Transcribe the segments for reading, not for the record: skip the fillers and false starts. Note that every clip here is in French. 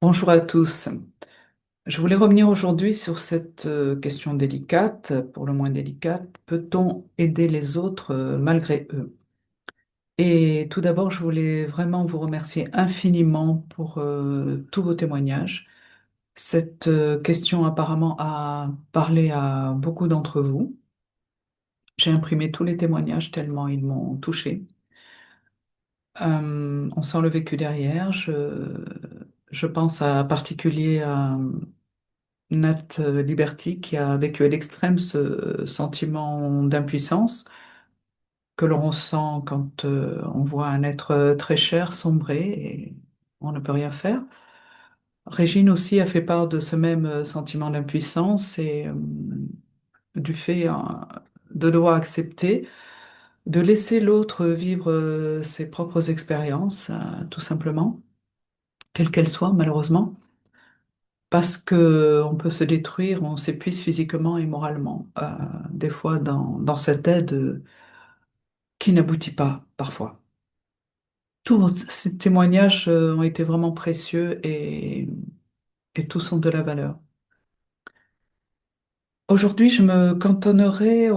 Bonjour à tous. Je voulais revenir aujourd'hui sur cette question délicate, pour le moins délicate. Peut-on aider les autres malgré eux? Et tout d'abord, je voulais vraiment vous remercier infiniment pour tous vos témoignages. Cette question apparemment a parlé à beaucoup d'entre vous. J'ai imprimé tous les témoignages tellement ils m'ont touché. On sent le vécu derrière. Je pense à particulier à Nat Liberty qui a vécu à l'extrême ce sentiment d'impuissance que l'on ressent quand on voit un être très cher sombrer et on ne peut rien faire. Régine aussi a fait part de ce même sentiment d'impuissance et du fait de devoir accepter, de laisser l'autre vivre ses propres expériences, tout simplement, quelles qu'elles soient malheureusement. Parce que on peut se détruire, on s'épuise physiquement et moralement, des fois dans cette aide qui n'aboutit pas parfois. Tous ces témoignages ont été vraiment précieux et tous ont de la valeur. Aujourd'hui, je me cantonnerai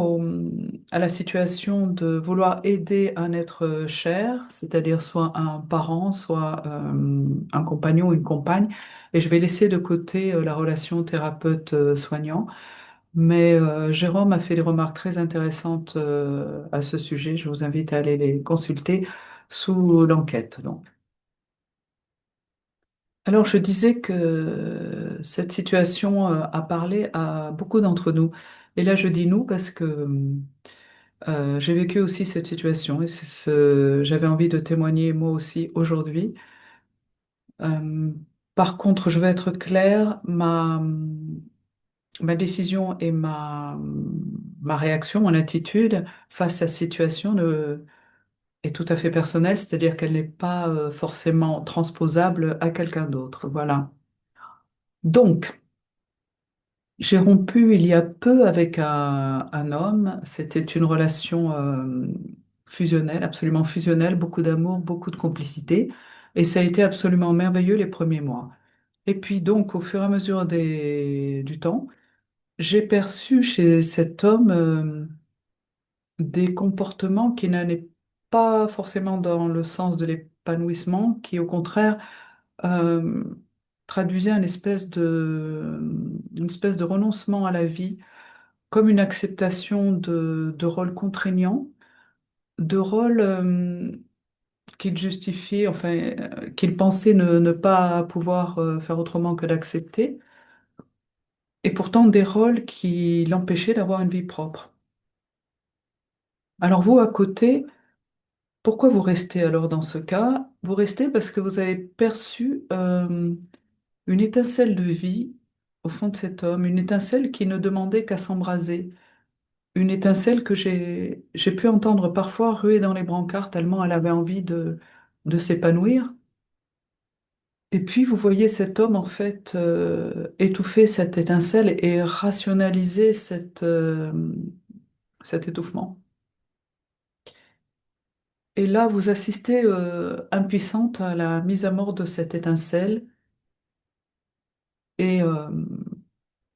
à la situation de vouloir aider un être cher, c'est-à-dire soit un parent, soit un compagnon ou une compagne, et je vais laisser de côté la relation thérapeute-soignant. Mais Jérôme a fait des remarques très intéressantes à ce sujet. Je vous invite à aller les consulter sous l'enquête, donc. Alors, je disais que cette situation a parlé à beaucoup d'entre nous. Et là, je dis nous parce que j'ai vécu aussi cette situation et j'avais envie de témoigner moi aussi aujourd'hui. Euh, Par contre, je vais être claire, ma décision et ma réaction, mon attitude face à cette situation est tout à fait personnelle, c'est-à-dire qu'elle n'est pas forcément transposable à quelqu'un d'autre. Voilà. Donc, j'ai rompu il y a peu avec un homme. C'était une relation fusionnelle, absolument fusionnelle, beaucoup d'amour, beaucoup de complicité. Et ça a été absolument merveilleux les premiers mois. Et puis donc, au fur et à mesure du temps, j'ai perçu chez cet homme des comportements qui n'allaient pas forcément dans le sens de l'épanouissement, qui au contraire euh, traduisaient une espèce de renoncement à la vie, comme une acceptation de rôles contraignants, de rôles qu'il justifiait, enfin, qu'il pensait ne pas pouvoir faire autrement que d'accepter, et pourtant des rôles qui l'empêchaient d'avoir une vie propre. Alors vous, à côté, pourquoi vous restez alors dans ce cas? Vous restez parce que vous avez perçu une étincelle de vie au fond de cet homme, une étincelle qui ne demandait qu'à s'embraser, une étincelle que j'ai pu entendre parfois ruer dans les brancards tellement elle avait envie de s'épanouir. Et puis vous voyez cet homme en fait étouffer cette étincelle et rationaliser cet étouffement. Et là, vous assistez impuissante à la mise à mort de cette étincelle et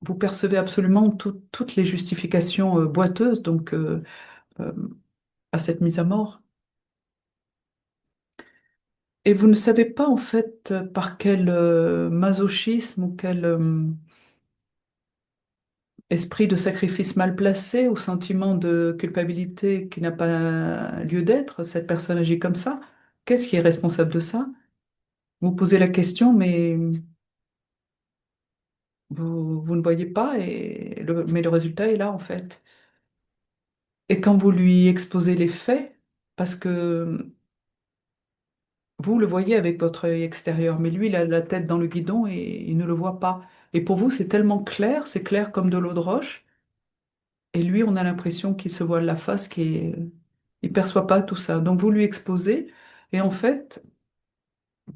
vous percevez absolument toutes les justifications boiteuses euh, à cette mise à mort. Et vous ne savez pas en fait par quel masochisme ou quel esprit de sacrifice mal placé ou sentiment de culpabilité qui n'a pas lieu d'être, cette personne agit comme ça. Qu'est-ce qui est responsable de ça? Vous posez la question, mais vous ne voyez pas, mais le résultat est là en fait. Et quand vous lui exposez les faits, parce que vous le voyez avec votre œil extérieur, mais lui, il a la tête dans le guidon et il ne le voit pas. Et pour vous, c'est tellement clair, c'est clair comme de l'eau de roche. Et lui, on a l'impression qu'il se voile la face, il perçoit pas tout ça. Donc vous lui exposez, et en fait,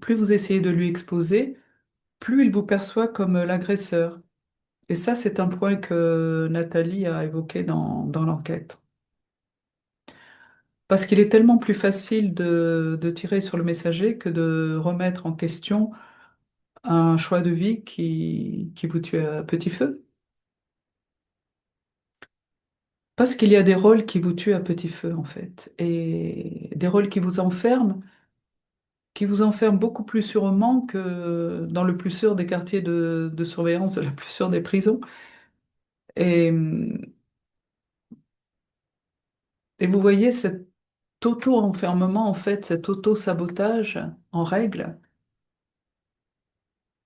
plus vous essayez de lui exposer, plus il vous perçoit comme l'agresseur. Et ça, c'est un point que Nathalie a évoqué dans l'enquête. Parce qu'il est tellement plus facile de tirer sur le messager que de remettre en question un choix de vie qui vous tue à petit feu. Parce qu'il y a des rôles qui vous tuent à petit feu, en fait, et des rôles qui vous enferment beaucoup plus sûrement que dans le plus sûr des quartiers de surveillance de la plus sûre des prisons. Et, et vous voyez cet auto-enfermement, en fait, cet auto-sabotage en règle,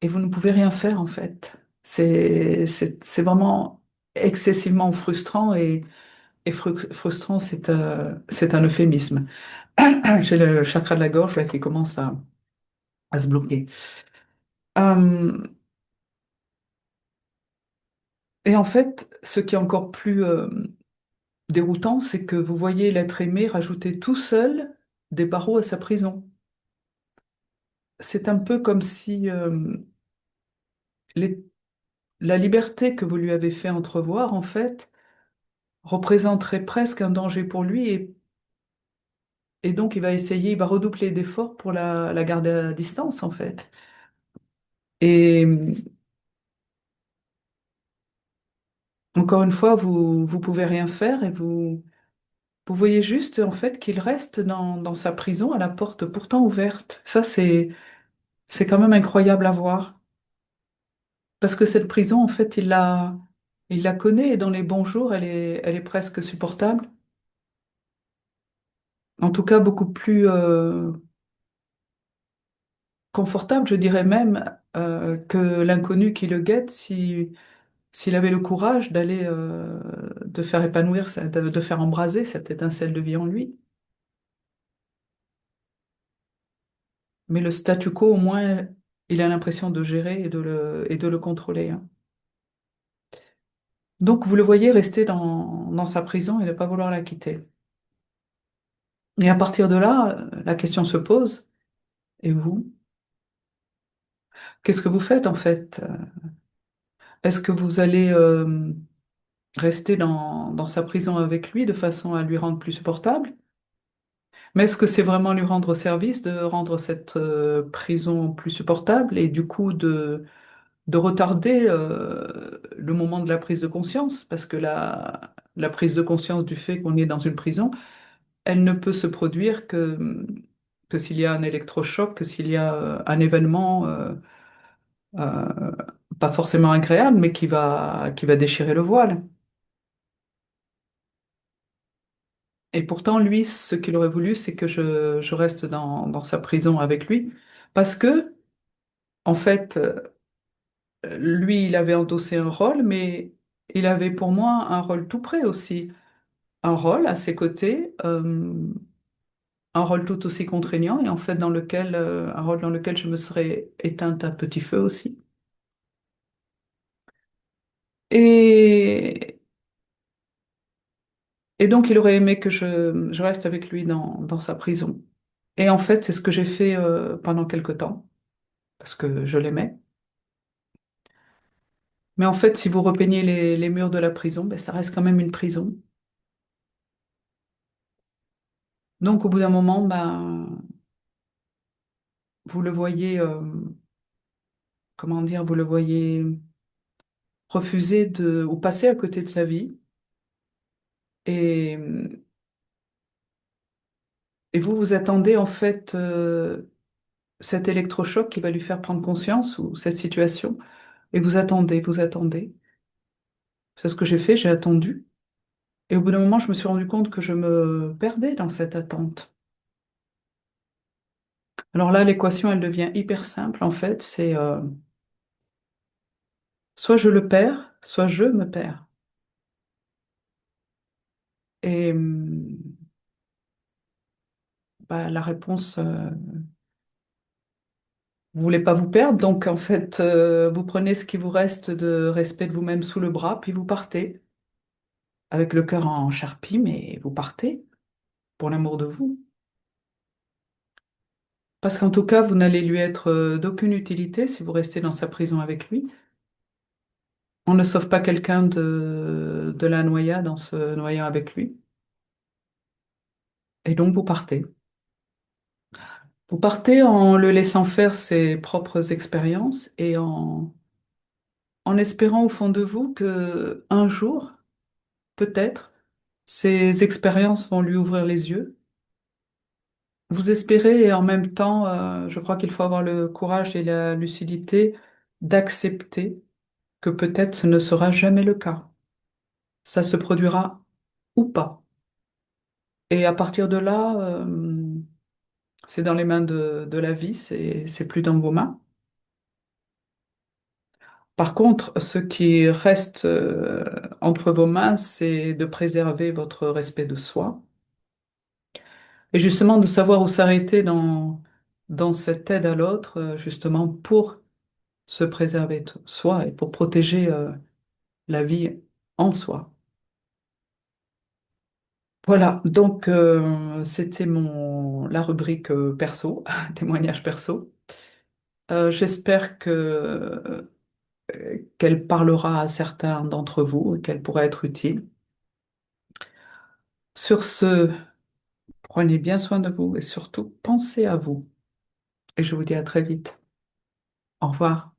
et vous ne pouvez rien faire, en fait. C'est vraiment excessivement frustrant et frustrant, c'est un euphémisme. J'ai le chakra de la gorge là, qui commence à se bloquer. Euh, et en fait, ce qui est encore plus déroutant, c'est que vous voyez l'être aimé rajouter tout seul des barreaux à sa prison. C'est un peu comme si les- la liberté que vous lui avez fait entrevoir, en fait, représenterait presque un danger pour lui et donc il va essayer, il va redoubler d'efforts pour la garder à distance, en fait. Et encore une fois, vous pouvez rien faire et vous voyez juste en fait qu'il reste dans sa prison à la porte pourtant ouverte. Ça, c'est quand même incroyable à voir. Parce que cette prison, en fait, il la connaît et dans les bons jours, elle est presque supportable. En tout cas, beaucoup plus confortable, je dirais même, que l'inconnu qui le guette s'il avait le courage d'aller de faire épanouir, de faire embraser cette étincelle de vie en lui. Mais le statu quo, au moins, il a l'impression de gérer et de le contrôler, hein. Donc, vous le voyez rester dans sa prison et ne pas vouloir la quitter. Et à partir de là, la question se pose, et vous? Qu'est-ce que vous faites en fait? Est-ce que vous allez rester dans sa prison avec lui de façon à lui rendre plus supportable? Mais est-ce que c'est vraiment lui rendre service de rendre cette prison plus supportable et du coup de retarder le moment de la prise de conscience? Parce que la prise de conscience du fait qu'on est dans une prison, elle ne peut se produire que s'il y a un électrochoc, que s'il y a un événement euh, pas forcément agréable, mais qui va déchirer le voile. Et pourtant, lui, ce qu'il aurait voulu, c'est que je reste dans sa prison avec lui, parce que, en fait, lui, il avait endossé un rôle, mais il avait pour moi un rôle tout près aussi. Un rôle à ses côtés, un rôle tout aussi contraignant, et en fait, un rôle dans lequel je me serais éteinte à petit feu aussi. Et, et donc, il aurait aimé que je reste avec lui dans sa prison. Et en fait, c'est ce que j'ai fait pendant quelque temps, parce que je l'aimais. Mais en fait, si vous repeignez les murs de la prison, ben, ça reste quand même une prison. Donc, au bout d'un moment, ben, vous le voyez, comment dire, vous le voyez refuser ou passer à côté de sa vie. Et, et vous attendez en fait cet électrochoc qui va lui faire prendre conscience ou cette situation. Et vous attendez, vous attendez. C'est ce que j'ai fait, j'ai attendu. Et au bout d'un moment, je me suis rendu compte que je me perdais dans cette attente. Alors là, l'équation, elle devient hyper simple. En fait, c'est soit je le perds, soit je me perds. Et bah, la réponse, vous voulez pas vous perdre, donc en fait, vous prenez ce qui vous reste de respect de vous-même sous le bras, puis vous partez, avec le cœur en charpie, mais vous partez pour l'amour de vous. Parce qu'en tout cas, vous n'allez lui être d'aucune utilité si vous restez dans sa prison avec lui. On ne sauve pas quelqu'un de la noyade en se noyant avec lui. Et donc, vous partez. Vous partez en le laissant faire ses propres expériences et en espérant au fond de vous que un jour, peut-être, ces expériences vont lui ouvrir les yeux. Vous espérez et en même temps, je crois qu'il faut avoir le courage et la lucidité d'accepter que peut-être ce ne sera jamais le cas. Ça se produira ou pas. Et à partir de là, c'est dans les mains de la vie, c'est plus dans vos mains. Par contre, ce qui reste entre vos mains, c'est de préserver votre respect de soi et justement de savoir où s'arrêter dans cette aide à l'autre, justement pour se préserver soi et pour protéger la vie en soi. Voilà, donc c'était la rubrique perso, témoignage perso. J'espère qu'elle parlera à certains d'entre vous et qu'elle pourra être utile. Sur ce, prenez bien soin de vous et surtout pensez à vous. Et je vous dis à très vite. Au revoir.